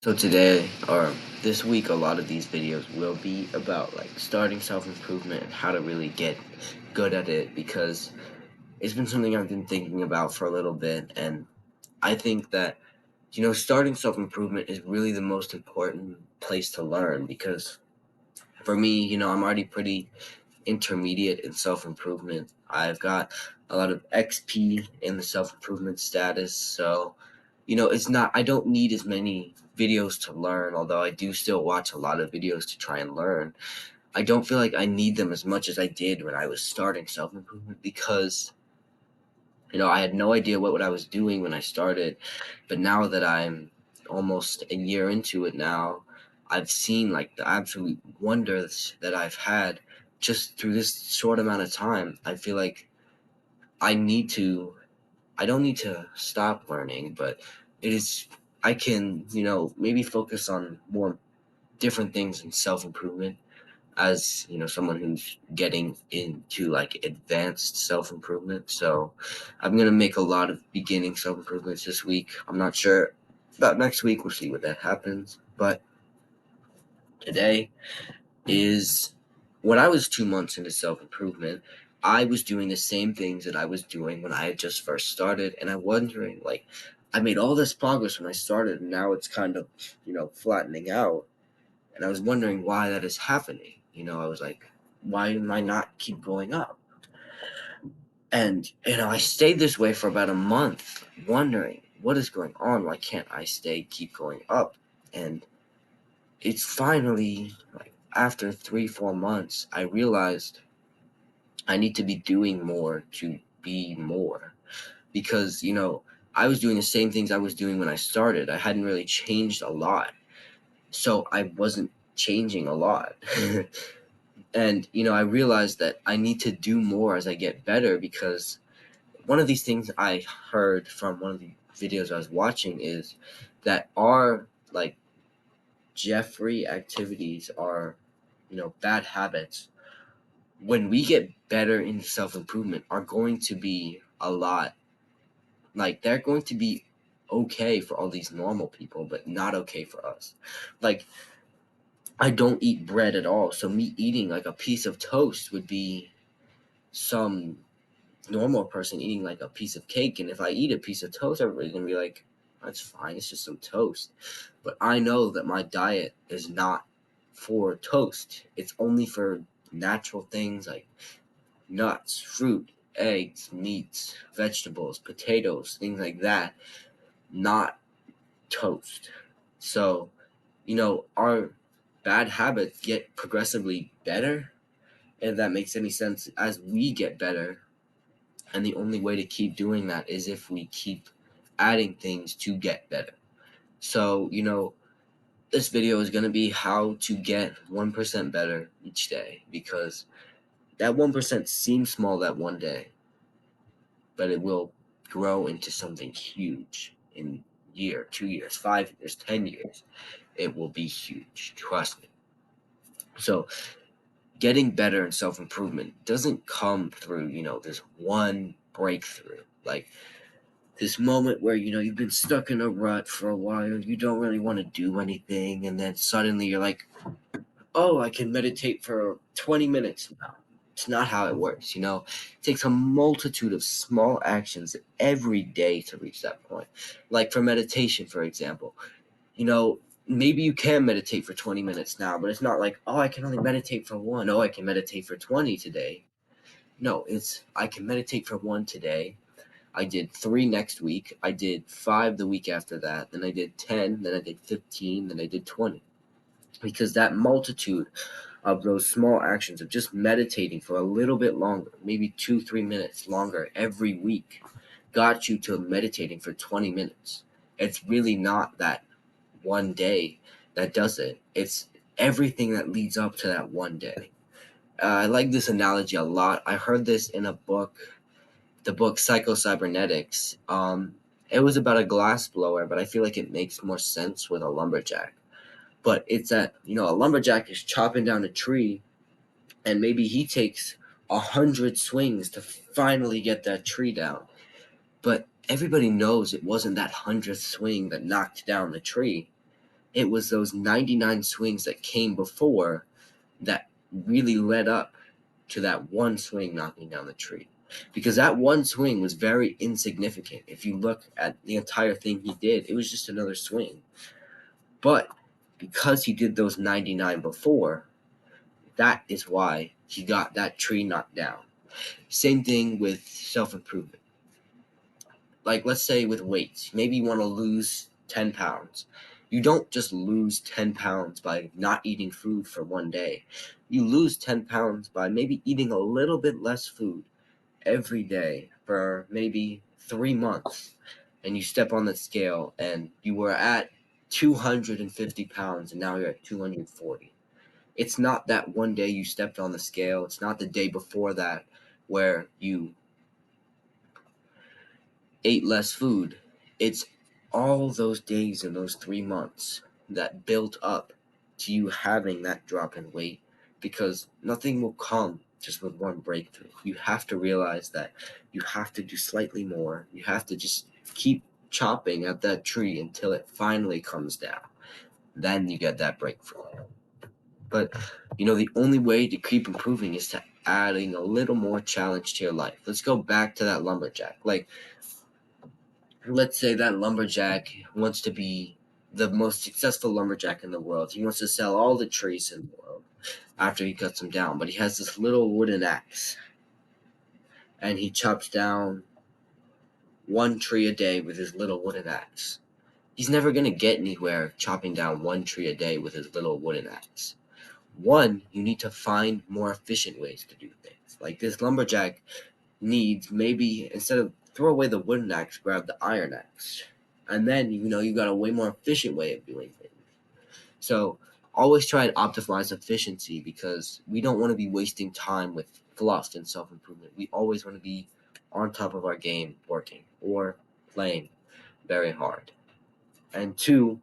So today or this week, a lot of these videos will be about like starting self-improvement and how to really get good at it because it's been something I've been thinking about for a little bit. And I think that, starting self-improvement is really the most important place to learn because for me, I'm already pretty intermediate in self-improvement. I've got a lot of XP in the self-improvement status. So it's not, I don't need as many videos to learn, although I do still watch a lot of videos to try and learn. I don't feel like I need them as much as I did when I was starting self improvement because, I had no idea what I was doing when I started. But now that I'm almost a year into it now, I've seen like the absolute wonders that I've had just through this short amount of time. I feel like I need to I don't need to stop learning, but it is I can, maybe focus on more different things in self-improvement as, someone who's getting into like advanced self-improvement. So I'm going to make a lot of beginning self-improvements this week. I'm not sure about next week. We'll see what that happens. But today is when I was 2 months into self improvement, I was doing the same things that I was doing when I had just first started. And I'm wondering, like, I made all this progress when I started, and now it's kind of, flattening out. And I was wondering why that is happening. I was like, why am I not keep going up? And, I stayed this way for about a month, wondering what is going on? Why can't I keep going up? And it's finally like after 3, 4 months, I realized I need to be doing more to be more because, I was doing the same things I was doing when I started. I hadn't really changed a lot. So I wasn't changing a lot. And, I realized that I need to do more as I get better because one of these things I heard from one of the videos I was watching is that our like Jeffrey activities are, bad habits when we get better in self improvement are going to be a lot like they're going to be okay for all these normal people, but not okay for us. Like, I don't eat bread at all, so me eating like a piece of toast would be some normal person eating like a piece of cake. And if I eat a piece of toast, everybody's gonna be like, that's fine, it's just some toast. But I know that my diet is not for toast, it's only for natural things like nuts, fruit, eggs, meats, vegetables, potatoes, things like that, not toast. So, our bad habits get progressively better, if that makes any sense, as we get better. And the only way to keep doing that is if we keep adding things to get better. So, this video is going to be how to get 1% better each day because that 1% seems small that one day, but it will grow into something huge in year, 2 years, 5 years, 10 years. It will be huge. Trust me. So getting better in self-improvement doesn't come through, this one breakthrough. Like this moment where, you've been stuck in a rut for a while, you don't really want to do anything, and then suddenly you're like, oh, I can meditate for 20 minutes now. It's not how it works, It takes a multitude of small actions every day to reach that point. Like for meditation, for example, you know, maybe you can meditate for 20 minutes now, but it's not like, oh, I can only meditate for one. Oh, I can meditate for 20 today. No, it's I can meditate for one today. I did 3 next week. I did 5 the week after that. Then I did 10. Then I did 15. Then I did 20. Because that multitude of those small actions of just meditating for a little bit longer, maybe 2, 3 minutes longer every week, got you to meditating for 20 minutes. It's really not that one day that does it. It's everything that leads up to that one day. I like this analogy a lot. I heard this in a book, the book Psycho-Cybernetics. It was about a glass blower, but I feel like it makes more sense with a lumberjack. But it's that, a lumberjack is chopping down a tree, and maybe he takes 100 swings to finally get that tree down. But everybody knows it wasn't that 100th swing that knocked down the tree. It was those 99 swings that came before that really led up to that one swing knocking down the tree. Because that one swing was very insignificant. If you look at the entire thing he did, it was just another swing. But because he did those 99 before, that is why he got that tree knocked down. Same thing with self-improvement. Like, let's say with weights, maybe you want to lose 10 pounds. You don't just lose 10 pounds by not eating food for one day. You lose 10 pounds by maybe eating a little bit less food every day for maybe 3 months. And you step on the scale and you were at 250 pounds and now you're at 240. It's not that one day you stepped on the scale. It's not the day before that where you ate less food. It's all those days and those 3 months that built up to you having that drop in weight, because nothing will come just with one breakthrough. You have to realize that you have to do slightly more. You have to just keep chopping at that tree until it finally comes down. Then you get that breakthrough. But the only way to keep improving is to adding a little more challenge to your life. Let's go back to that lumberjack. Like, let's say that lumberjack wants to be the most successful lumberjack in the world. He wants to sell all the trees in the world after he cuts them down. But he has this little wooden axe, and he chops down one tree a day with his little wooden axe. He's never going to get anywhere chopping down one tree a day with his little wooden axe. One, you need to find more efficient ways to do things. Like, this lumberjack needs, maybe instead of throw away the wooden axe, grab the iron axe. And then you got a way more efficient way of doing things. So always try and optimize efficiency, because we don't want to be wasting time with fluff and self-improvement. We always want to be on top of our game, working or playing very hard. And two,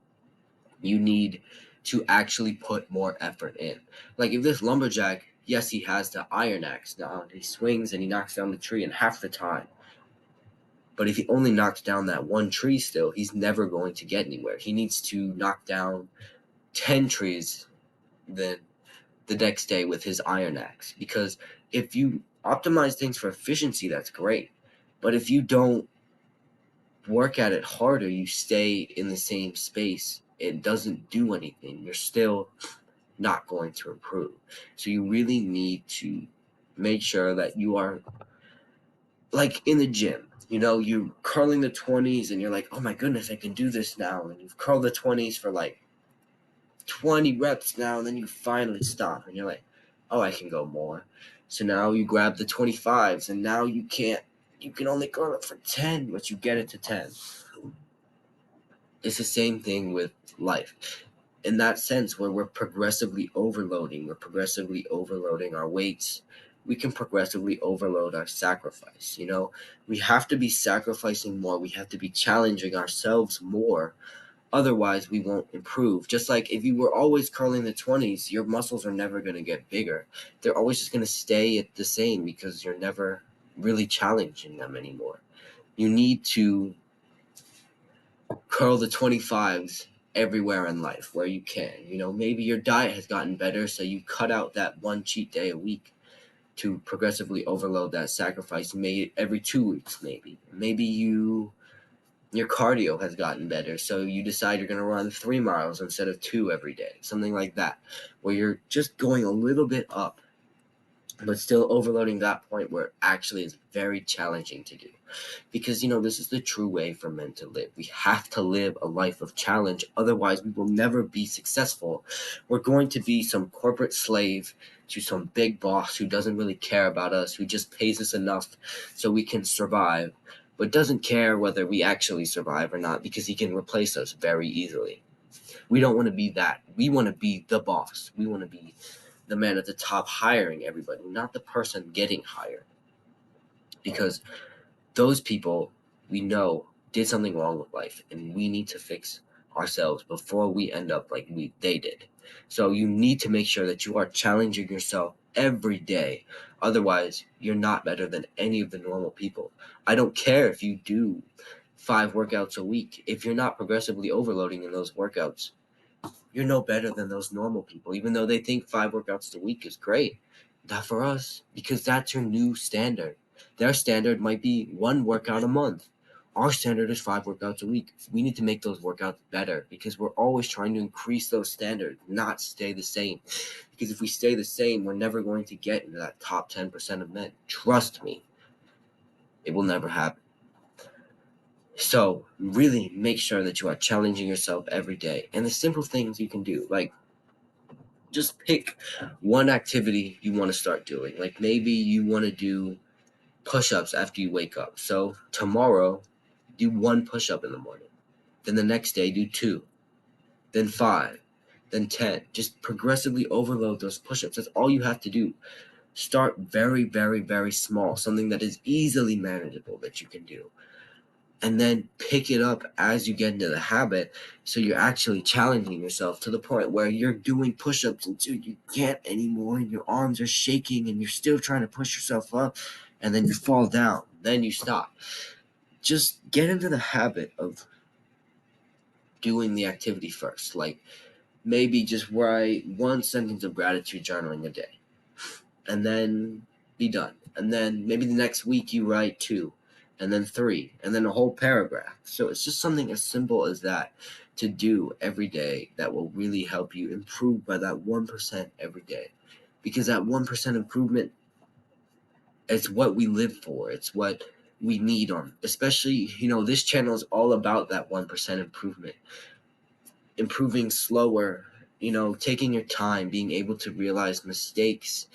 you need to actually put more effort in. Like, if this lumberjack, yes, he has the iron axe now, he swings and he knocks down the tree in half the time. But if he only knocks down that one tree still, he's never going to get anywhere. He needs to knock down 10 trees then the next day with his iron axe. Because if you optimize things for efficiency, that's great. But if you don't work at it harder, you stay in the same space, it doesn't do anything. You're still not going to improve. So you really need to make sure that you are, like, in the gym. You curling the 20s and you're like, oh my goodness, I can do this now. And you've curled the 20s for like 20 reps now, and then you finally stop and you're like, oh, I can go more. So now you grab the 25s and now you can only curl it for 10, but you get it to 10. It's the same thing with life. In that sense, where we're progressively overloading our weights, we can progressively overload our sacrifice. We have to be sacrificing more. We have to be challenging ourselves more. Otherwise, we won't improve. Just like if you were always curling the 20s, your muscles are never going to get bigger. They're always just going to stay at the same, because you're never really challenging them anymore. You need to curl the 25s everywhere in life where you can. Maybe your diet has gotten better, so you cut out that one cheat day a week to progressively overload that sacrifice, made every 2 weeks. Maybe your cardio has gotten better, so you decide you're going to run 3 miles instead of 2 every day, something like that, where you're just going a little bit up, but still overloading that point where it actually is very challenging to do. Because, this is the true way for men to live. We have to live a life of challenge. Otherwise, we will never be successful. We're going to be some corporate slave to some big boss who doesn't really care about us, who just pays us enough so we can survive, but doesn't care whether we actually survive or not, because he can replace us very easily. We don't want to be that. We want to be the boss. We want to be the man at the top hiring everybody, not the person getting hired. Because those people, we know, did something wrong with life, and we need to fix ourselves before we end up like they did. So you need to make sure that you are challenging yourself every day. Otherwise, you're not better than any of the normal people. I don't care if you do 5 workouts a week. If you're not progressively overloading in those workouts, you're no better than those normal people, even though they think 5 workouts a week is great. Not for us, because that's your new standard. Their standard might be 1 workout a month. Our standard is 5 workouts a week. We need to make those workouts better because we're always trying to increase those standards, not stay the same. Because if we stay the same, we're never going to get into that top 10% of men. Trust me, it will never happen. So really make sure that you are challenging yourself every day. And the simple things you can do, like just pick one activity you want to start doing. Like maybe you want to do push-ups after you wake up. So tomorrow, do 1 push-up in the morning. Then the next day, do 2. Then 5. Then 10. Just progressively overload those push-ups. That's all you have to do. Start very, very, very small. Something that is easily manageable that you can do. And then pick it up as you get into the habit, so you're actually challenging yourself to the point where you're doing push-ups until you can't anymore and your arms are shaking and you're still trying to push yourself up, and then you fall down, then you stop. Just get into the habit of doing the activity first. Like maybe just write 1 sentence of gratitude journaling a day and then be done. And then maybe the next week you write 2, and then 3, and then a whole paragraph. So it's just something as simple as that to do every day that will really help you improve by that 1% every day. Because that 1% improvement is what we live for. It's what we need on, especially, this channel is all about that 1% improvement. Improving slower, taking your time, being able to realize mistakes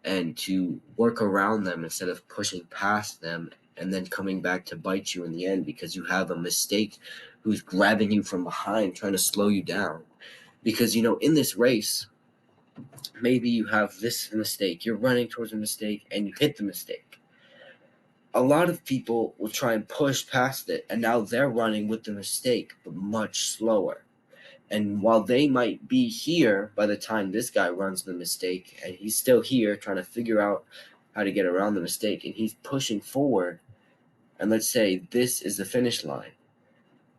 and to work around them instead of pushing past them and then coming back to bite you in the end because you have a mistake who's grabbing you from behind trying to slow you down. Because in this race, maybe you have this mistake, you're running towards a mistake and you hit the mistake. A lot of people will try and push past it, and now they're running with the mistake but much slower. And while they might be here by the time this guy runs the mistake, and he's still here trying to figure out how to get around the mistake, and he's pushing forward, and let's say this is the finish line.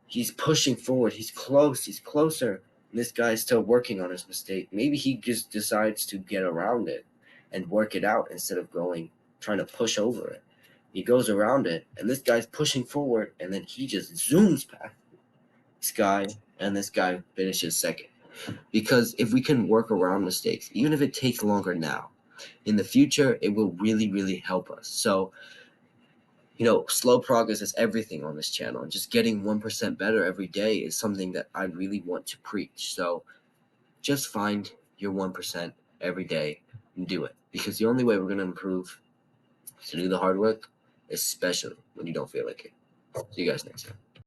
He's pushing forward, he's close, he's closer, and this guy's still working on his mistake. Maybe he just decides to get around it and work it out instead of trying to push over it. He goes around it, and this guy's pushing forward, and then he just zooms past this guy, and this guy finishes second. Because if we can work around mistakes, even if it takes longer now, in the future, it will really, really help us. So, slow progress is everything on this channel. And just getting 1% better every day is something that I really want to preach. So just find your 1% every day and do it. Because the only way we're going to improve is to do the hard work, especially when you don't feel like it. See you guys next time.